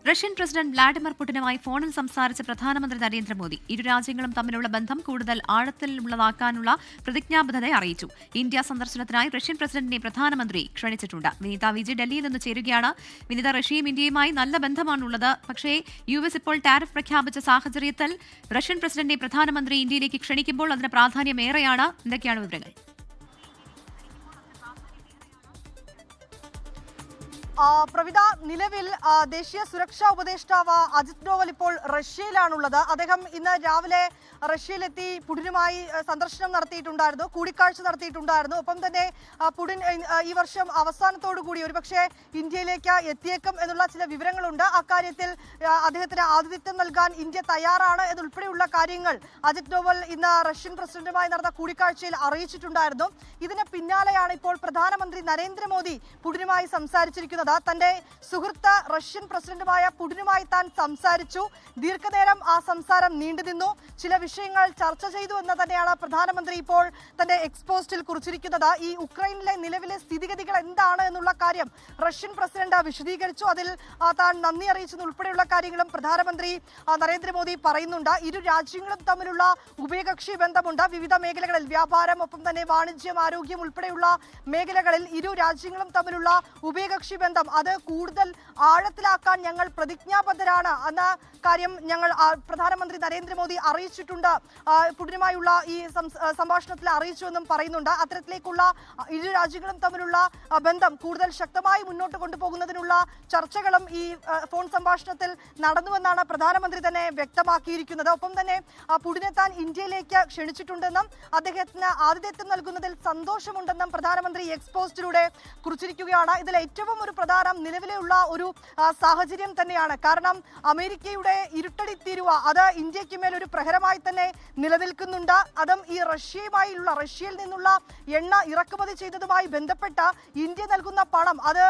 Russian president Vladimir പുടിനുമായി ഫോണിൽ സംസാരിച്ച പ്രധാനമന്ത്രി നരേന്ദ്രമോദി ഇരു രാജ്യങ്ങളും തമ്മിലുള്ള ബന്ധം കൂടുതൽ ആഴത്തിലുള്ളതാക്കാനുള്ള പ്രതിജ്ഞാബദ്ധത അറിയിച്ചു. ഇന്ത്യ സന്ദർശനത്തിനായി റഷ്യൻ പ്രസിഡന്റിനെ പ്രധാനമന്ത്രി ക്ഷണിച്ചിട്ടുണ്ട്. വിനീത വിജി ഡൽഹിയിൽ നിന്ന് ചേരുകയാണ്. വിനീത, റഷ്യയും ഇന്ത്യയുമായി നല്ല ബന്ധമാണുള്ളത്. പക്ഷേ US ഇപ്പോൾ ടാരിഫ് പ്രഖ്യാപിച്ച സാഹചര്യത്തിൽ റഷ്യൻ പ്രസിഡന്റിനെ പ്രധാനമന്ത്രി ഇന്ത്യയിലേക്ക് ക്ഷണിക്കുമ്പോൾ അതിന് പ്രാധാന്യം ഏറെയാണ്. എന്തൊക്കെയാണ് വിവരങ്ങൾ? പ്രവിത, നിലവിൽ ദേശീയ സുരക്ഷാ ഉപദേഷ്ടാവ് അജിത് ഡോവൽ ഇപ്പോൾ റഷ്യയിലാണുള്ളത്. അദ്ദേഹം ഇന്ന് രാവിലെ റഷ്യയിലെത്തി പുടിനുമായി സന്ദർശനം നടത്തിയിട്ടുണ്ടായിരുന്നു, കൂടിക്കാഴ്ച നടത്തിയിട്ടുണ്ടായിരുന്നു. ഒപ്പം തന്നെ പുടിൻ ഈ വർഷം അവസാനത്തോടു കൂടി ഒരുപക്ഷെ ഇന്ത്യയിലേക്ക് എത്തിയേക്കും എന്നുള്ള ചില വിവരങ്ങളുണ്ട്. അക്കാര്യത്തിൽ അദ്ദേഹത്തിന് ആതിഥ്യം നൽകാൻ ഇന്ത്യ തയ്യാറാണ് എന്നുൾപ്പെടെയുള്ള കാര്യങ്ങൾ അജിത് ഡോവൽ ഇന്ന് റഷ്യൻ പ്രസിഡന്റുമായി നടന്ന കൂടിക്കാഴ്ചയിൽ അറിയിച്ചിട്ടുണ്ടായിരുന്നു. ഇതിന് പിന്നാലെയാണ് ഇപ്പോൾ പ്രധാനമന്ത്രി നരേന്ദ്രമോദി പുടിനുമായി സംസാരിച്ചിരിക്കുന്നത്. തന്റെ സുഹൃത്ത് റഷ്യൻ പ്രസിഡന്റുമായ പുടിനുമായി താൻ സംസാരിച്ചു. ദീർഘനേരം ആ സംസാരം നീണ്ടുനിന്നു. ചില വിഷയങ്ങൾ ചർച്ച ചെയ്തു എന്ന് തന്നെയാണ് പ്രധാനമന്ത്രി ഇപ്പോൾ തന്റെ എക്സ്പോസ്റ്റിൽ കുറിച്ചിരിക്കുന്നത്. ഈ ഉക്രൈനിലെ നിലവിലെ സ്ഥിതിഗതികൾ എന്താണ് എന്നുള്ള കാര്യം റഷ്യൻ പ്രസിഡന്റ് വിശദീകരിച്ചു. അതിൽ താൻ നന്ദി അറിയിച്ചെന്നുൾപ്പെടെയുള്ള കാര്യങ്ങളും പ്രധാനമന്ത്രി നരേന്ദ്രമോദി പറയുന്നുണ്ട്. ഇരു രാജ്യങ്ങളും തമ്മിലുള്ള ഉഭയകക്ഷി ബന്ധമുണ്ട്. വിവിധ മേഖലകളിൽ വ്യാപാരം, ഒപ്പം തന്നെ വാണിജ്യം, ആരോഗ്യം ഉൾപ്പെടെയുള്ള മേഖലകളിൽ ഇരു രാജ്യങ്ങളും തമ്മിലുള്ള ഉഭയകക്ഷി ബന്ധം അത് കൂടുതൽ ആഴത്തിലാക്കാൻ ഞങ്ങൾ പ്രതിജ്ഞാബദ്ധരാണ് എന്ന കാര്യം ഞങ്ങൾ പ്രധാനമന്ത്രി നരേന്ദ്രമോദി അറിയിച്ചിട്ടുണ്ട്. പുടിനുമായുള്ള ഈ സംഭാഷണത്തിൽ അറിയിച്ചുവെന്നും പറയുന്നുണ്ട്. അത്തരത്തിലേക്കുള്ള ഇരു രാജ്യങ്ങളും തമ്മിലുള്ള ബന്ധം കൂടുതൽ ശക്തമായി മുന്നോട്ട് കൊണ്ടുപോകുന്നതിനുള്ള ചർച്ചകളും ഈ ഫോൺ സംഭാഷണത്തിൽ നടന്നുവെന്നാണ് പ്രധാനമന്ത്രി തന്നെ വ്യക്തമാക്കിയിരിക്കുന്നത്. ഒപ്പം തന്നെ പുടിനെ താൻ ഇന്ത്യയിലേക്ക് ക്ഷണിച്ചിട്ടുണ്ടെന്നും അദ്ദേഹത്തിന് ആതിഥ്യം നൽകുന്നതിൽ സന്തോഷമുണ്ടെന്നും പ്രധാനമന്ത്രി എക്സ്പോസ്റ്റിലൂടെ കുറിച്ചിരിക്കുകയാണ്. ഇതിൽ ഏറ്റവും ഒരു പ്രധാനം നിലവിലുള്ള ഒരു സാഹചര്യം തന്നെയാണ്. കാരണം അമേരിക്കയുടെ ഇരുട്ടടി തീരുവ അത് ഇന്ത്യക്ക് മേൽ ഒരു പ്രഹരമായി തന്നെ നിലനിൽക്കുന്നുണ്ട്. അതും ഈ റഷ്യയിൽ നിന്നുള്ള എണ്ണ ഇറക്കുമതി ചെയ്തതുമായി ബന്ധപ്പെട്ട ഇന്ത്യ നൽകുന്ന പണം അത്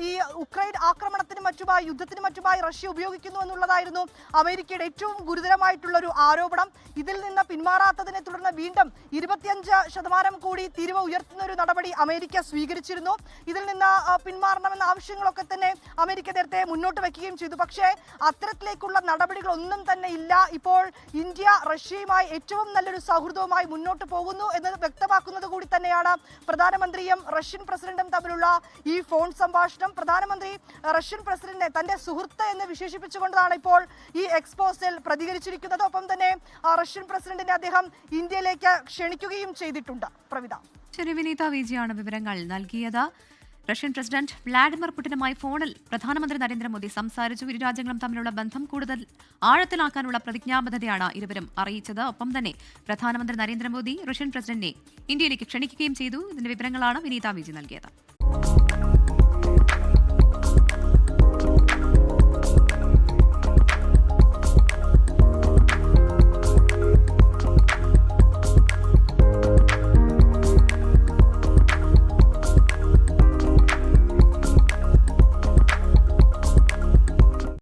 ഈ ഉക്രൈൻ ആക്രമണത്തിനും മറ്റുമായി യുദ്ധത്തിനും മറ്റുമായി റഷ്യ ഉപയോഗിക്കുന്നു എന്നുള്ളതായിരുന്നു അമേരിക്കയുടെ ഏറ്റവും ഗുരുതരമായിട്ടുള്ള ഒരു ആരോപണം. ഇതിൽ നിന്ന് പിന്മാറാത്തതിനെ തുടർന്ന് വീണ്ടും 25% കൂടി തീരുവ ഉയർത്തുന്ന ഒരു നടപടി അമേരിക്ക സ്വീകരിച്ചിരുന്നു. ഇതിൽ നിന്ന് പിന്മാറണമെന്ന ആവശ്യങ്ങളൊക്കെ തന്നെ അമേരിക്ക നേരത്തെ മുന്നോട്ട് വയ്ക്കുകയും ചെയ്തു. പക്ഷേ അത്തരത്തിലേക്കുള്ള നടപടികളൊന്നും തന്നെ ഇല്ല. ഇപ്പോൾ ഇന്ത്യ റഷ്യയുമായി ഏറ്റവും നല്ലൊരു സൗഹൃദവുമായി മുന്നോട്ട് പോകുന്നു എന്നത് വ്യക്തമാക്കുന്നത് കൂടി തന്നെയാണ് പ്രധാനമന്ത്രിയും റഷ്യൻ പ്രസിഡന്റും തമ്മിലുള്ള ഈ ഫോൺ സംഭാഷണം. പ്രധാനമന്ത്രി റഷ്യൻ പ്രസിഡന്റിനെ തന്റെ സുഹൃത്ത് എന്ന് വിശേഷിപ്പിച്ചുകൊണ്ടാണ് ഇപ്പോൾ ഈ എക്സ്പോസിൽ പ്രതികരിച്ചിരിക്കുന്നത്. ഒപ്പം തന്നെ റഷ്യൻ പ്രസിഡന്റിനെ അദ്ദേഹം ഇന്ത്യയിലേക്ക് ക്ഷണിക്കുകയും ചെയ്തിട്ടുണ്ട്. പ്രവിത. ശരി, വിനീത വിജിയാണ് വിവരങ്ങൾ നൽകിയത്. റഷ്യൻ പ്രസിഡന്റ് വ്ളാഡിമിർ പുടിനുമായി ഫോണിൽ പ്രധാനമന്ത്രി നരേന്ദ്രമോദി സംസാരിച്ചു. ഇരു രാജ്യങ്ങളും തമ്മിലുള്ള ബന്ധം കൂടുതൽ ആഴത്തിലാക്കാനുള്ള പ്രതിജ്ഞാബദ്ധതയാണ് ഇരുവരും അറിയിച്ചത്. ഒപ്പം തന്നെ പ്രധാനമന്ത്രി നരേന്ദ്രമോദി റഷ്യൻ പ്രസിഡന്റിനെ ഇന്ത്യയിലേക്ക് ക്ഷണിക്കുകയും ചെയ്തു. ഇതിന്റെ വിവരങ്ങളാണ് വിനീത വിജി നൽകിയത്.